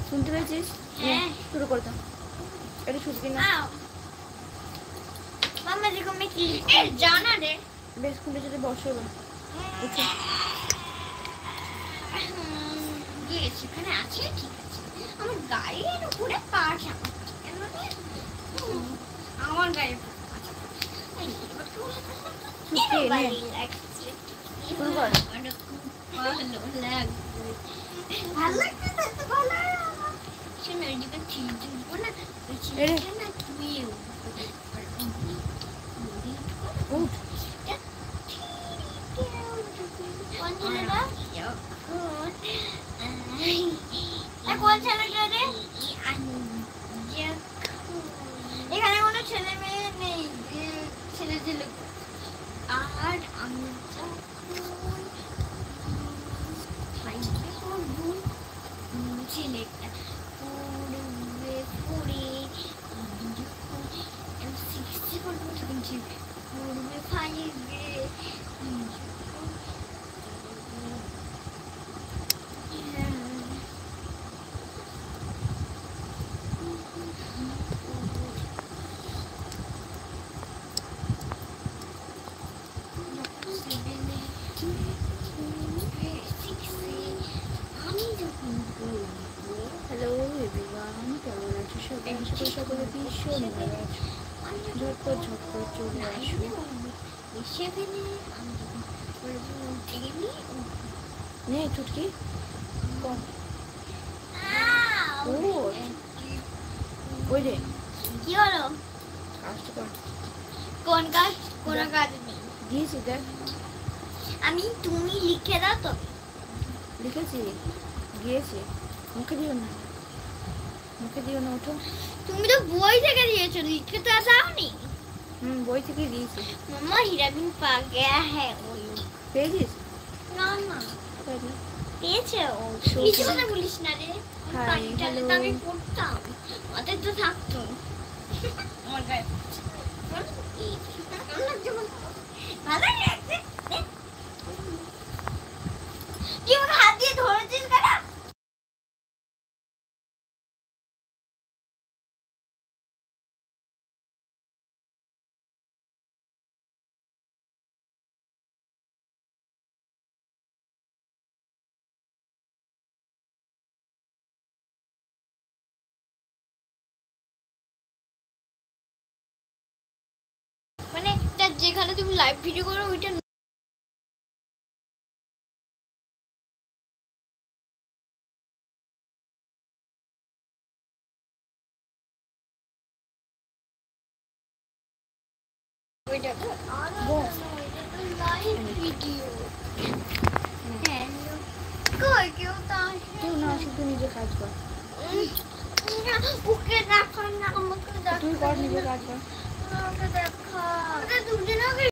শুনতে পেয়েছিস? হ্যাঁ শুরু করে দাও। এটা শুনবি না মামা দেখো আমি কি জানা রে বেশ খুলে যদি বসো এবার উঠো। সেখানে আছে ঠিক আছে আমার গাড়ির উপরে পা চাপাচ্ছে কেন রে আমার গাড়ির শুনতে নে শুরু কর। ভালো লাগছে তো ভালো শোনো এদিকে ঠিক দিব না না তুমি উঠ কোন ছেলেটা রে এখানে কোনো ছেলে মেয়ে নেই ছেলে ছেলে আর আমি ছেলেটা পড়বে পড়ে সিক্সটি করবো তখন পড়বে ফাইভে হ্যালো এভরিওয়ান, কেমন আছো সবাই? আশা করি সকলে ভীষণ ভালো আছো। ঝটপট ঝটপট চলে আসো। নে চুটকি কর। ওই রে কি হলো কাজটা কর। কোন কাজ কোন কাজ নেই দিয়েছি দেখ আমি তুমি লিখে দাও তো লিখেছি গিয়েছি। মুখে দিও না, মুখে দিও না, ওঠো। তুমি তো বই থেকে দিয়েছো লিখে তো দাওনি বই থেকে দিয়েছি। মামা हीरा बिन पा गया है পেয়েছিস? না না পাইনি। পেয়েছে ও So কিছু good. কথা বলিস না রে Hi, তাহলে hello. তো আমি পড়তাম ওদের তো থাকতো আমার গায়ে কেমন লাগছে বলতো? ভালো লাগছে কি আমার হাত দিয়ে ধরেছিস কেন মানে যেখানে তুমি লাইভ ভিডিও করো ওইটা ওইটা বস। লাইভ ভিডিও হ্যাঁ কই কেউ তো কেউ না আসুক, তুই নিজে কাজ কর। ওকে দেখা না আমাকে দেখা তুই কর নিজে কাজ কর। আমাকে দেখা দুদিন আগে